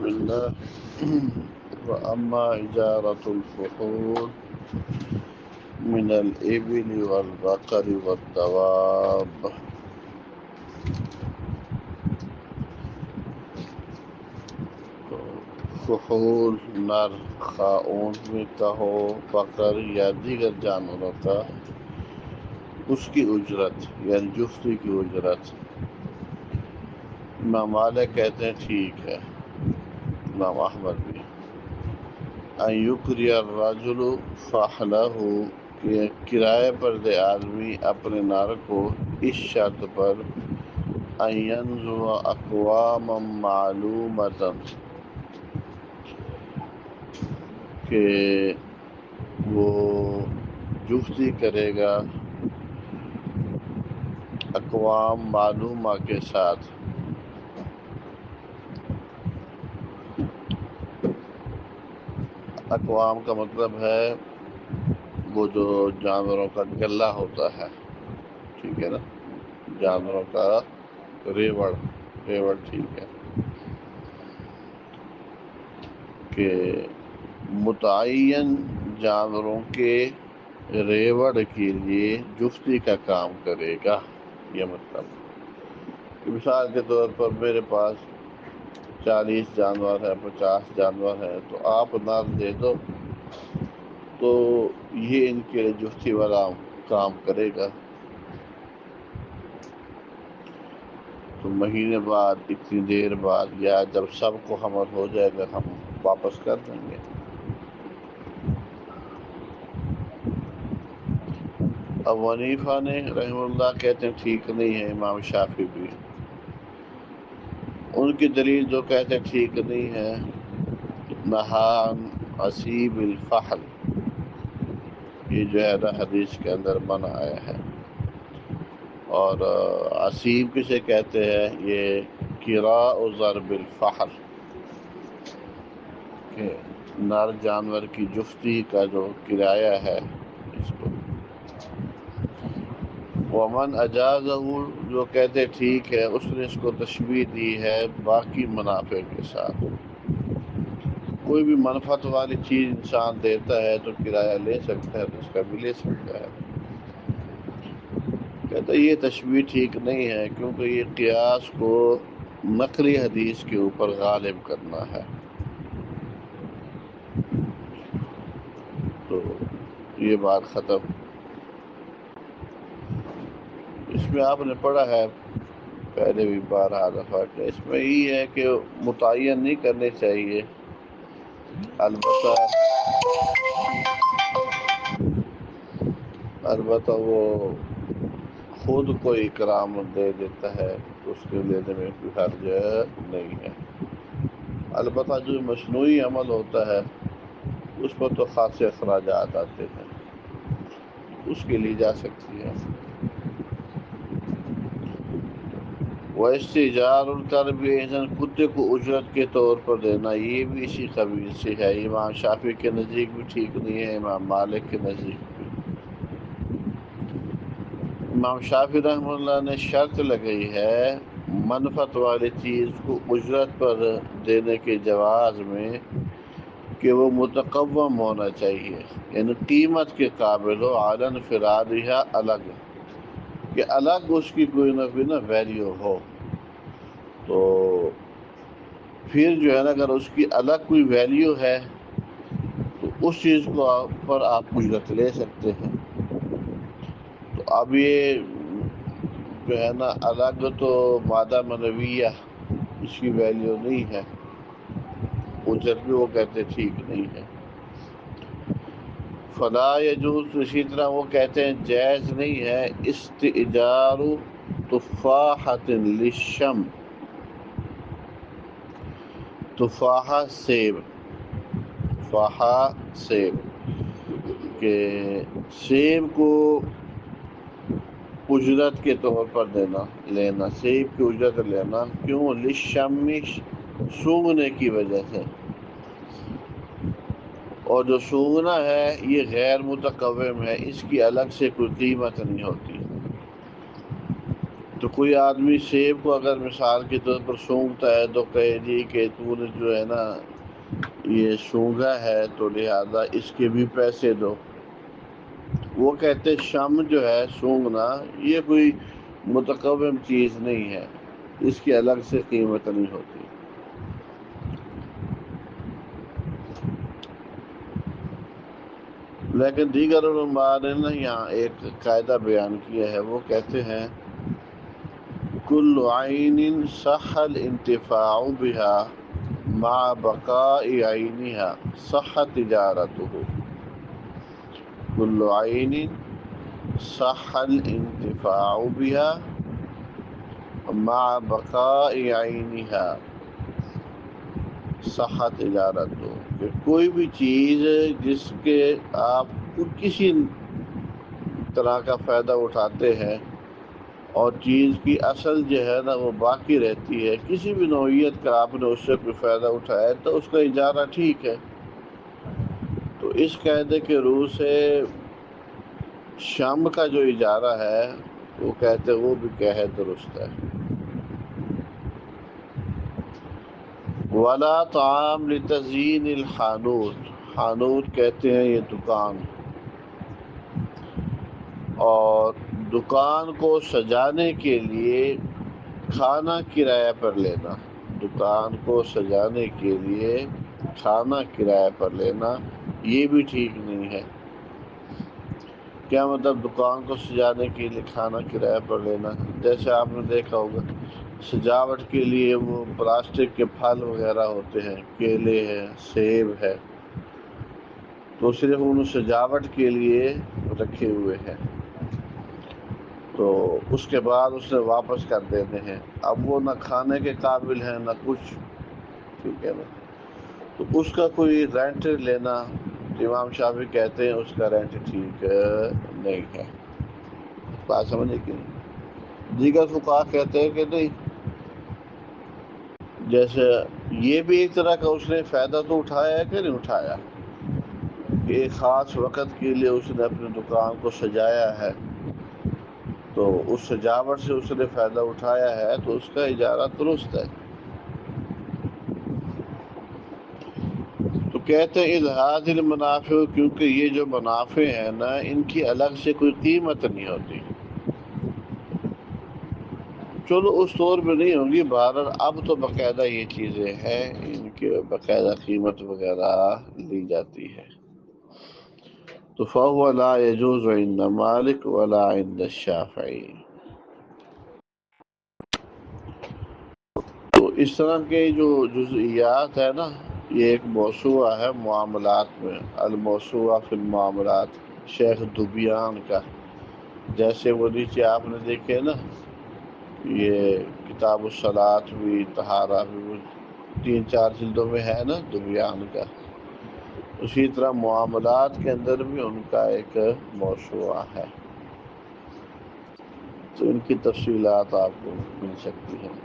الله. وأما إجارة الفحول من الإبل والبقر والدواب، فحول نر خاؤن میں کہو بکر یا دیگر جانوروں کا، اس کی اجرت یعنی جفتی کی اجرت، امام مالک کہتے ہیں ٹھیک ہے، امام احمد بھی، ان یکری الرجل فحلہ، کہ کرائے پر دے آدمی اپنے نر کو اس شرط پر ان ینظر اقواما معلومتا، کہ وہ جفتی کرے گا اقوام معلومہ کے ساتھ، اقوام کا مطلب ہے وہ جو جانوروں کا گلہ ہوتا ہے، ٹھیک ہے نا، جانوروں کا ریوڑ ٹھیک ہے، کہ متعین جانوروں کے ریوڑ کے لیے جفتی کا کام کرے گا۔ یہ مطلب مثال کے طور پر میرے پاس 40 جانور ہے، 50 جانور ہے، تو آپ نر دے دو تو یہ ان کے جفتی والا کام کرے گا، تو مہینے بعد، اتنی دیر بعد، یا جب سب کو حمل ہو جائے گا ہم واپس کر دیں گے۔ ابو حنیفہ نے رحمہ اللہ کہتے ہیں ٹھیک نہیں ہے، امام شافعی بھی، ان کی دلیل جو کہتے ہیں ٹھیک نہیں ہے، نہا عن عصیب الفحل، یہ جو ہے نا حدیث کے اندر منع آیا ہے، اور عصیب کسے کہتے ہیں؟ یہ کراء ضرب الفحل، کہ نر جانور کی جفتی کا جو کرایہ ہے اس کو۔ ومن اجازہ، جو کہتے ٹھیک ہے، اس نے اس کو تشبیہ دی ہے باقی منافع کے ساتھ، کوئی بھی منفعت والی چیز انسان دیتا ہے تو کرایہ لے سکتا ہے، تو اس کا بھی لے سکتا ہے۔ کہتا ہے یہ تشبیہ ٹھیک نہیں ہے، کیونکہ یہ قیاس کو نقلی حدیث کے اوپر غالب کرنا ہے، تو یہ بات ختم۔ اس میں آپ نے پڑھا ہے پہلے بھی 12 دفعہ کہ اس میں یہ ہے کہ متعین نہیں کرنے چاہیے، البتہ وہ خود کو اکرام دے دیتا ہے تو اس کے لینے میں کوئی حرج نہیں ہے، البتہ جو مصنوعی عمل ہوتا ہے اس پر تو خاصے اخراجات آتے ہیں، اس کے لیے جا سکتی ہے۔ وَإِسْتِئْجَارُ الْكَلْبِ، کتے کو اجرت کے طور پر دینا، یہ بھی اسی قبیل سے ہے، امام شافعی کے نزدیک بھی ٹھیک نہیں ہے، امام مالک کے نزدیک بھی۔ امام شافعی رحمہ اللہ نے شرط لگائی ہے منفعت والی چیز کو اجرت پر دینے کے جواز میں کہ وہ متقوم ہونا چاہیے، یعنی قیمت کے قابل ہو، علی انفرادہا، الگ، کہ الگ اس کی کوئی نہ کوئی نہ ویلیو ہو، تو پھر جو ہے نا اگر اس کی الگ کوئی ویلیو ہے تو اس چیز کو پر آپ اجرت لے سکتے ہیں۔ تو اب یہ جو ہے نا الگ تو مادہ معنویہ، اس کی ویلیو نہیں ہے، اجرت بھی وہ کہتے ٹھیک نہیں ہے۔ فلا یجوز، اسی طرح وہ کہتے ہیں جائز نہیں ہے استئجار تفاحۃ للشم، تفاحہ سیب، تفاحہ سیب، کہ سیب کو اجرت کے طور پر لینا، سیب کی اجرت لینا، کیوں؟ للشم، سونگھنے کی وجہ سے، اور جو سونگنا ہے یہ غیر متقوم ہے، اس کی الگ سے کوئی قیمت نہیں ہوتی، تو کوئی آدمی سیب کو اگر مثال کے طور پر سونگتا ہے تو کہے جی کہ تو نے جو ہے نا یہ سونگا ہے تو لہذا اس کے بھی پیسے دو. وہ کہتے شم جو ہے سونگنا یہ کوئی متقوم چیز نہیں ہے، اس کی الگ سے قیمت نہیں ہوتی. لیکن دیگر علماء نے نا یہاں ایک قاعدہ بیان کیا ہے، وہ کہتے ہیں کل عین صح الانتفاع بها مع بقاء عینها صح تجارته. کل عین صح الانتفاع بها مع بقاء عینها صح تجارته. کہ کوئی بھی چیز جس کے آپ کسی طرح کا فائدہ اٹھاتے ہیں اور چیز کی اصل جو ہے نا وہ باقی رہتی ہے، کسی بھی نوعیت کا آپ نے اس سے کوئی فائدہ اٹھایا تو اس کا اجارہ ٹھیک ہے. تو اس قاعدے کے روح سے شام کا جو اجارہ ہے وہ کہتے وہ بھی کیا ہے درست ہے. ولا طعام لتزیین الحانوت، حانوت کہتے ہیں یہ دکان، اور دکان کو سجانے کے لیے کھانا کرایہ پر لینا. دکان کو سجانے کے لیے کھانا کرایہ پر لینا یہ بھی ٹھیک نہیں ہے. کیا مطلب دکان کو سجانے کے لیے کھانا کرایہ پر لینا؟ جیسے آپ نے دیکھا ہوگا سجاوٹ کے لیے وہ پلاسٹک کے پھل وغیرہ ہوتے ہیں، کیلے ہیں، سیب ہے، تو صرف ان سجاوٹ کے لیے رکھے ہوئے ہیں، تو اس کے بعد اسے واپس کر دیتے ہیں. اب وہ نہ کھانے کے قابل ہیں نہ کچھ، ٹھیک ہے نا. تو اس کا کوئی رینٹ لینا امام شافعی کہتے ہیں اس کا رینٹ ٹھیک نہیں ہے. بات سمجھے کہ نہیں؟ دیگر فقہا کہتے ہیں کہ نہیں، جیسے یہ بھی ایک طرح کا اس نے فائدہ تو اٹھایا ہے کہ نہیں اٹھایا، ایک خاص وقت کے لیے اس نے اپنی دکان کو سجایا ہے تو اس سجاوٹ سے اس نے فائدہ اٹھایا ہے تو اس کا اجارہ درست ہے. تو کہتے ہیں اظہار المنافع، کیونکہ یہ جو منافع ہیں نا ان کی الگ سے کوئی قیمت نہیں ہوتی. چلو اس طور پہ نہیں ہوگی، بہرحال اب تو باقاعدہ یہ چیزیں ہیں ان کی باقاعدہ قیمت وغیرہ لی جاتی ہے. تو فهو لا يجوز عند مالک ولا عند الشافعی. تو اس طرح کے جو جزئیات ہے نا یہ ایک موسوعہ ہے معاملات میں، الموسوعہ فی المعاملات شیخ دبیان کا. جیسے وہ نیچے آپ نے دیکھے نا یہ کتاب الصلاۃ بھی، طہارہ بھی، وہ 3-4 جلدوں میں ہے نا دبیان کا. اسی طرح معاملات کے اندر بھی ان کا ایک موسوعہ ہے، تو ان کی تفصیلات آپ کو مل سکتی ہیں.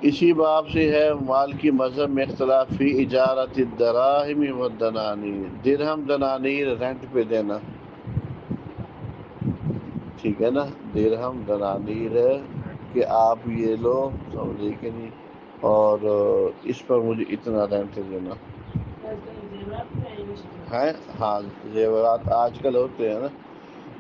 اسی باب سے ہے مال کی مذہب میں اختلاف فی اجارت الدراہم والدنانیر، درہم دنانیر رینٹ پہ دینا، ٹھیک ہے نا، درہم دنانیر کہ آپ یہ لو، سمجھے کہ نہیں، اور اس پر مجھے اتنا رینٹ دینا ہے. ہاں زیورات آج کل ہوتے ہیں نا،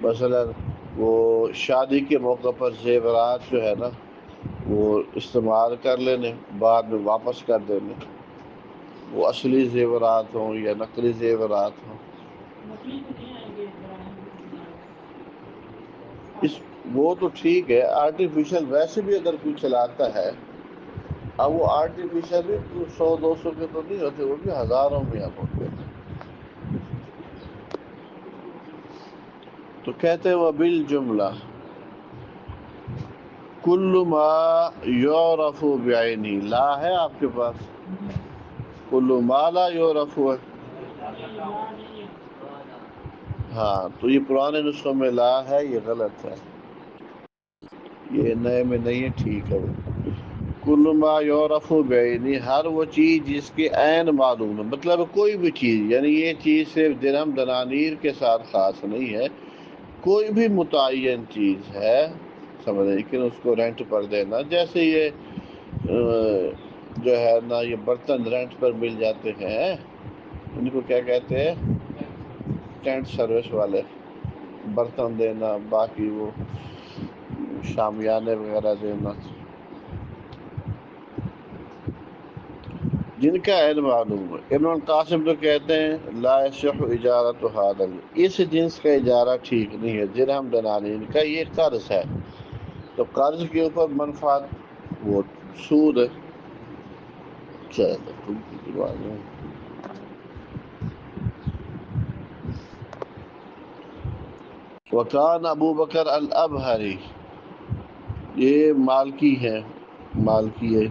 مثلا وہ شادی کے موقع پر زیورات جو ہے نا وہ استعمال کر لینے، بعد میں واپس کر دینے، وہ اصلی زیورات ہوں یا نقلی زیورات ہوں. وہ تو ٹھیک ہے، آرٹیفیشل ویسے بھی اگر کوئی چلاتا ہے، اب وہ آرٹیفیشل بھی 100-200 کے تو نہیں ہوتے، وہ بھی ہزاروں میں اب ہوتے ہیں. تو کہتے ہیں وبالجملہ کل ما یعرف بعینی، لا ہے آپ کے پاس، کل ما لا یعرف ہے. ہاں تو یہ پرانے نسخوں میں لا ہے، یہ غلط ہے، یہ نئے میں نہیں ہے، ٹھیک ہے. وہ کل ما یعرف بعینی، ہر وہ چیز جس کی عین معلوم ہے، مطلب کوئی بھی چیز، یعنی یہ چیز صرف درہم دنانیر کے ساتھ خاص نہیں ہے، کوئی بھی متعین چیز ہے سمجھ رہے، لیکن اس کو رینٹ پر دینا، جیسے یہ جو ہے نا یہ برتن رینٹ پر مل جاتے ہیں، ان کو کیا کہتے ہیں، ٹینٹ سروس والے، برتن دینا، باقی وہ شامیانے وغیرہ دینا، جن کا علم معلوم ہے۔ ابن القاسم تو کہتے ہیں لا یصح اجارت هذا، اس جنس کا اجارہ ٹھیک نہیں ہے، درہم دنانیر کا، یہ قرض ہے، تو قرض کے اوپر منفعت وہ سود ہے۔ وکان ابو بکر الابہری، یہ مالکی ہے، مالکی ہے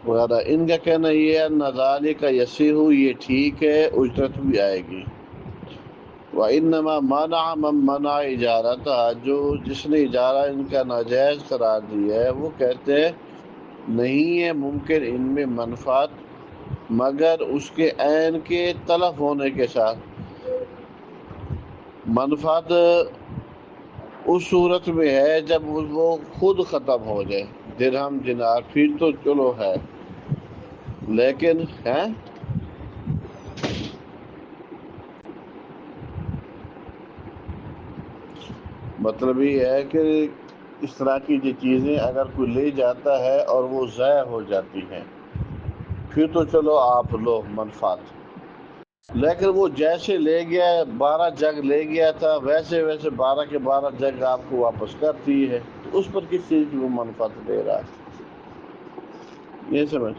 وغیرہ، ان کا کہنا یہ ہے نظارے کا یسیح، یہ ٹھیک ہے، اجرت بھی آئے گی۔ وَإِنَّمَا مَنَعَ مَن مَنَعَ اِجَارَتَهَا، جو جس نے اجارہ ان کا ناجائز قرار دیا ہے، وہ کہتے ہیں نہیں ہے ممکن ان میں منفعت مگر اس کے عین کے تلف ہونے کے ساتھ۔ منفعت اس صورت میں ہے جب وہ خود ختم ہو جائے، درہم دینار پھر تو چلو ہے، لیکن ہے مطلب یہ ہے کہ اس طرح کی جو چیزیں اگر کوئی لے جاتا ہے اور وہ ضائع ہو جاتی ہیں، پھر تو چلو آپ لو منفعت، لیکن وہ جیسے لے گیا 12 جگ لے گیا تھا، ویسے ویسے 12 کے 12 جگ آپ کو واپس کرتی ہے، تو اس پر کس چیز کی وہ منفعت دے رہا ہے، یہ سمجھ۔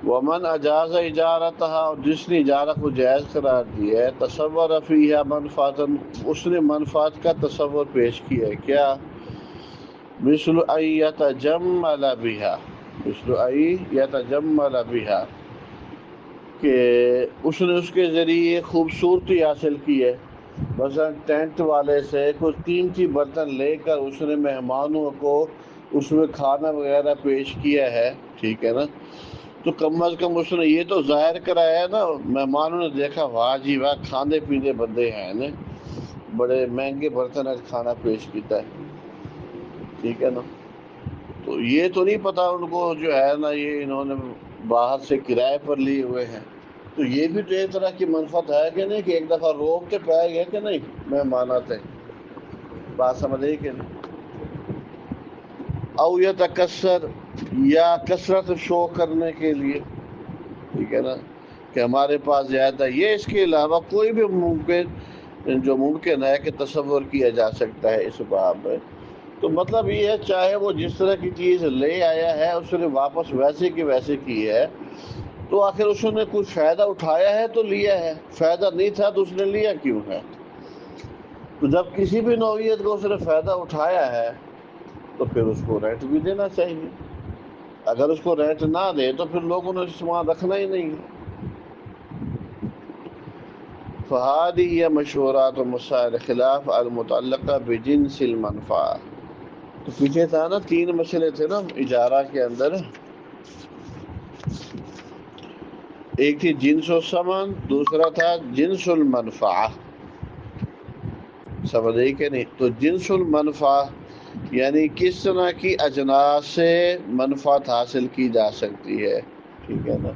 ومن اجاز اجارتها، اور جس نے اجارہ کو جائز قرار دیا ہے، تصور فیہا منفعتا، اس نے منفعت کا تصور پیش کیا ہے، کیا؟ مثل ان یتجمل بها، مثل ان یتجمل بها، کہ اس نے اس کے ذریعے خوبصورتی حاصل کی ہے، مثلا ٹینٹ والے سے کچھ قیمتی برتن لے کر اس نے مہمانوں کو اس میں کھانا وغیرہ پیش کیا ہے، ٹھیک ہے نا، تو کم از کم اس نے یہ تو ظاہر کرایا نا، مہمانوں نے دیکھا واہ جی واہ کھانے پینے بندے ہیں نا، بڑے مہنگے برتن آج کھانا پیش کیتا ہے، ٹھیک ہے نا، تو یہ تو نہیں پتا ان کو جو ہے نا یہ انہوں نے باہر سے کرائے پر لیے ہوئے ہیں، تو یہ بھی تو ایک طرح کی منفعت ہے کہ نہیں، کہ ایک دفعہ روک کے پائے گئے کہ نہیں مہمان آتے، بات سمجھ کہ نہیں۔ او یتکثر، یا کثرت شو کرنے کے لیے، ٹھیک ہے نا، کہ ہمارے پاس زیادہ، یہ اس کے علاوہ کوئی بھی ممکن جو ممکن ہے کہ تصور کیا جا سکتا ہے اس باب میں، تو مطلب یہ ہے چاہے وہ جس طرح کی چیز لے آیا ہے اس نے واپس ویسے کی ویسے کی ہے، تو آخر اس نے کچھ فائدہ اٹھایا ہے تو لیا ہے، فائدہ نہیں تھا تو اس نے لیا کیوں ہے، تو جب کسی بھی نوعیت کو اس نے فائدہ اٹھایا ہے تو پھر اس کو رینٹ بھی دینا چاہیے، اگر اس کو رینٹ نہ دے تو پھر لوگوں نے سامان رکھنا ہی نہیں ہے۔ فہادی یہ مشورات و مسائل خلاف المتعلقہ بجنس المنفعہ، تو پیچھے تھا نا 3 مسئلے تھے نا اجارہ کے اندر، ایک تھی جنس و ثمن، دوسرا تھا جنس المنفعہ، سمجھ رہی کہ نہیں، تو جنس المنفعہ یعنی کس طرح کی اجناس سے منفعت حاصل کی جا سکتی ہے، ٹھیک ہے نا،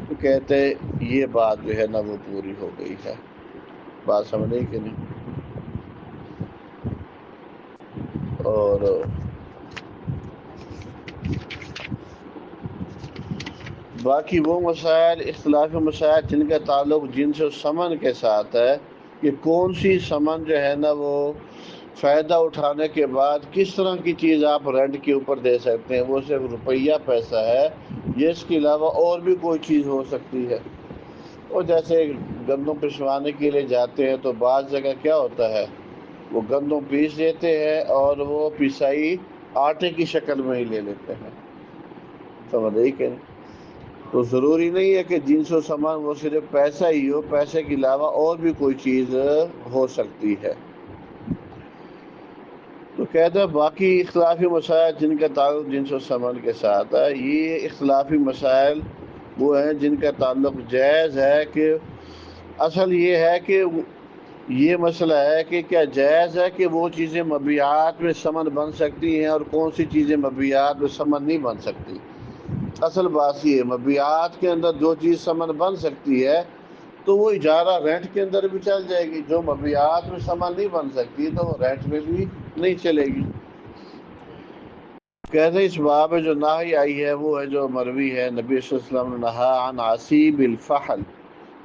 تو کہتے یہ بات جو ہے نا وہ پوری ہو گئی ہے، بات سمجھ رہی کہ نہیں، اور باقی وہ مسائل، اختلافی مسائل جن کا تعلق جنس و ثمن کے ساتھ ہے، کہ کون سی ثمن جو ہے نا وہ فائدہ اٹھانے کے بعد کس طرح کی چیز آپ رینٹ کے اوپر دے سکتے ہیں، وہ صرف روپیہ پیسہ ہے یا اس کے علاوہ اور بھی کوئی چیز ہو سکتی ہے، اور جیسے گندم پسوانے کے لیے جاتے ہیں تو بعض جگہ کیا ہوتا ہے وہ گندم پیس دیتے ہیں اور وہ پسائی آٹے کی شکل میں ہی لے لیتے ہیں، سمجھ رہی کہ نہیں، تو ضروری نہیں ہے کہ جنس و سامان وہ صرف پیسہ ہی ہو، پیسے کے علاوہ اور بھی کوئی چیز ہو سکتی ہے، تو کہتے ہیں باقی اختلافی مسائل جن کا تعلق جنس و سامان کے ساتھ ہے، یہ اختلافی مسائل وہ ہیں جن کا تعلق جائز ہے، کہ اصل یہ ہے کہ یہ مسئلہ ہے کہ کیا جائز ہے کہ وہ چیزیں مبیعات میں ثمن بن سکتی ہیں اور کون سی چیزیں مبیعات میں ثمن نہیں بن سکتی۔ اصل بات یہ ہے مبیعات کے اندر جو چیز ثمن بن سکتی ہے تو وہ اجارہ رینٹ کے اندر بھی چل جائے گی، جو مبیعات میں ثمن نہیں بن سکتی تو وہ رینٹ میں بھی نہیں چلے گی۔ کہتے ہیں اس باب میں جو نہی آئی ہے وہ ہے جو مروی ہے، نبی صلی اللہ علیہ وسلم نے نہا عن عصیب الفحل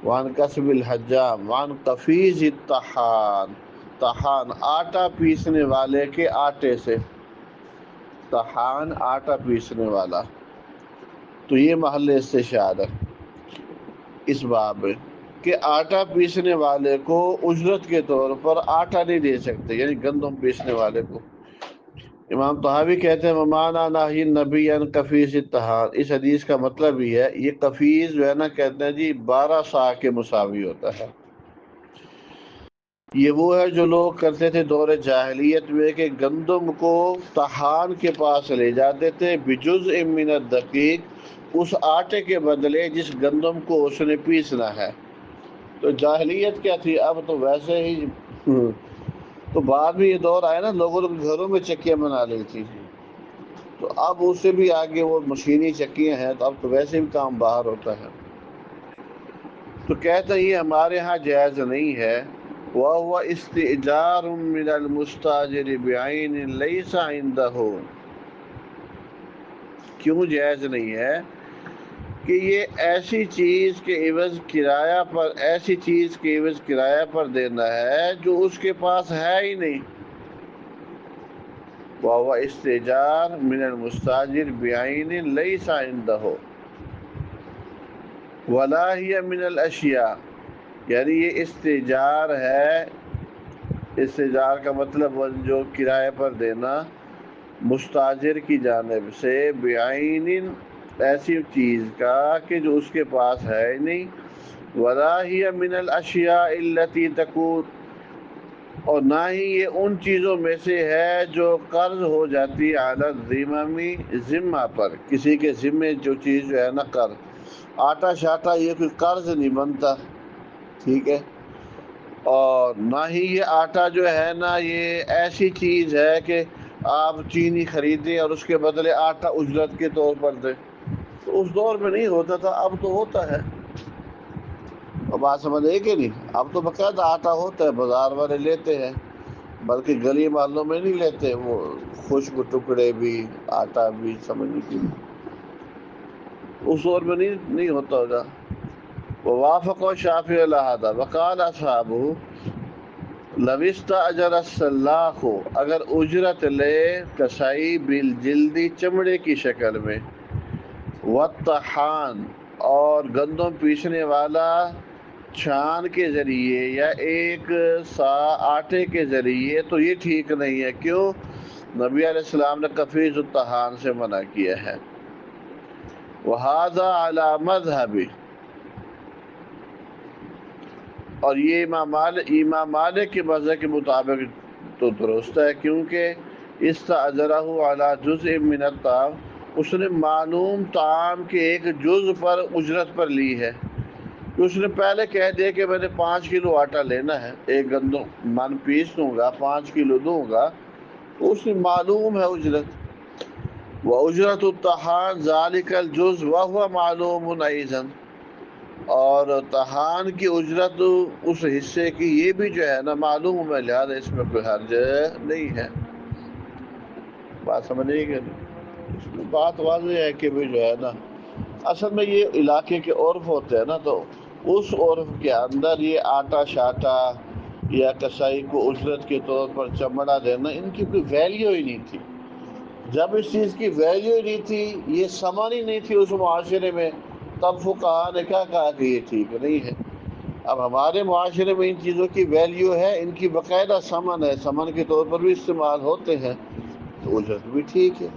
وعن کسب الحجام وعن قفیز الطحان، طحان آٹا پیسنے والے کے آٹے سے، طحان آٹا پیسنے والا۔ تو یہ محل استشہاد ہے اس باب میں کہ آٹا پیسنے والے کو اجرت کے طور پر آٹا نہیں دے سکتے، یعنی گندم پیسنے والے کو۔ امام طحاوی کہتے ہیں ومانا نہی نبی عن قفیز الطحان، اس حدیث کا مطلب ہی ہے یہ قفیز جو ہے نا کہتے ہیں جی 12 صاع کے مساوی ہوتا ہے۔ یہ وہ ہے جو لوگ کرتے تھے دور جاہلیت میں کہ گندم کو طحان کے پاس لے جاتے تھے بجزء من الدقیق، اس آٹے کے بدلے جس گندم کو اس نے پیسنا ہے۔ تو جاہلیت کیا تھی، اب تو ویسے ہی تو بعد میں یہ دور آیا نا لوگوں نے گھروں میں چکیاں بنا لی تھی، تو اب اس سے بھی آگے وہ مشینی چکیاں ہیں، تو اب تو ویسے بھی کام باہر ہوتا ہے۔ تو کہتے ہیں یہ ہمارے ہاں جائز نہیں ہے، وَهُوَ اسْتِئْجَارٌ مِّنَ الْمُسْتَأْجِرِ بِعَيْنٍ لَيْسَ عِندَهُ۔ کیوں جائز نہیں ہے کہ یہ ایسی چیز کے عوض کرایہ پر، ایسی چیز کے عوض کرایہ پر دینا ہے جو اس کے پاس ہے ہی نہیں۔ وَهُوَ اسْتِئْجَارٌ مِّنَ الْمُسْتَأْجِرِ بِعَيْنٍ لَيْسَ عِندَهُ وَلَا هِيَ مِنَ الْأَشْيَاءِ، یعنی یہ استئجار ہے، استئجار کا مطلب جو کرایہ پر دینا مستاجر کی جانب سے، بعین ایسی چیز کا کہ جو اس کے پاس ہے ہی نہیں، ولا ہی من الاشیاء التي تکون، اور نہ ہی یہ ان چیزوں میں سے ہے جو قرض ہو جاتی علی الذمم، ذمہ پر، کسی کے ذمے جو چیز جو ہے نا قرض، آٹا شاٹا یہ کوئی قرض نہیں بنتا، ٹھیک ہے۔ اور نہ ہی یہ آٹا جو ہے نا یہ ایسی چیز ہے کہ آپ چینی خریدیں اور اس کے بدلے آٹا اجرت کے طور پر دیں، تو اس دور میں نہیں ہوتا تھا، اب تو ہوتا ہے۔ اور بات سمجھ آئی کہ نہیں، اب تو باقاعدہ آٹا ہوتا ہے، بازار والے لیتے ہیں، بلکہ گلی محلوں میں نہیں لیتے، وہ خشک ٹکڑے بھی آٹا بھی سمجھنے کی، اس دور میں نہیں ہوتا ہوگا۔ ووافق شافعی علی ھذا وقال اصحابہ لو استاجر السلاخ، اگر اجرت لے کسائی بالجلدی چمڑے کی شکل میں، والطحان اور گندم پیسنے والا چھان کے ذریعے یا ایک سا آٹے کے ذریعے، تو یہ ٹھیک نہیں ہے۔ کیوں؟ نبی علیہ السلام نے قفیز الطحان سے منع کیا ہے۔ وہذا علی مذہب، اور یہ امام مالک کے مذہب کے مطابق تو درست ہے، کیونکہ استاجرہ علی جزء من الطعام، اس نے معلوم طعام کے ایک جز پر اجرت پر لی ہے۔ اس نے پہلے کہہ دیا کہ میں نے 5 کلو آٹا لینا ہے، ایک گندم من پیس دوں گا، 5 کلو دوں گا، تو اس نے معلوم ہے اجرت۔ وَأُجْرَةُ الطَّحَانِ ذَلِكَ الْجُزْءُ وَهُوَ مَعْلُومٌ أَيْضًا، اور طحان کی اجرت اس حصے کی یہ بھی جو ہے نا معلوم ہے، لہٰذا اس میں کوئی حرج نہیں ہے۔ بات سمجھے گا؟ اس میں بات واضح ہے کہ بھی جو ہے نا اصل میں یہ علاقے کے عرف ہوتے ہیں نا، تو اس عرف کے اندر یہ آٹا شاٹا یا کسائی کو اجرت کے طور پر چمڑا دینا، ان کی کوئی ویلیو ہی نہیں تھی۔ جب اس چیز کی ویلیو ہی نہیں تھی، یہ سامان ہی نہیں تھی اس معاشرے میں، تب فقہا نے کیا کہا کہ یہ ٹھیک نہیں ہے۔ اب ہمارے معاشرے میں ان چیزوں کی ویلیو ہے، ان کی باقاعدہ سامان ہے، سامان کے طور پر بھی استعمال ہوتے ہیں، تو اجرت بھی ٹھیک ہے۔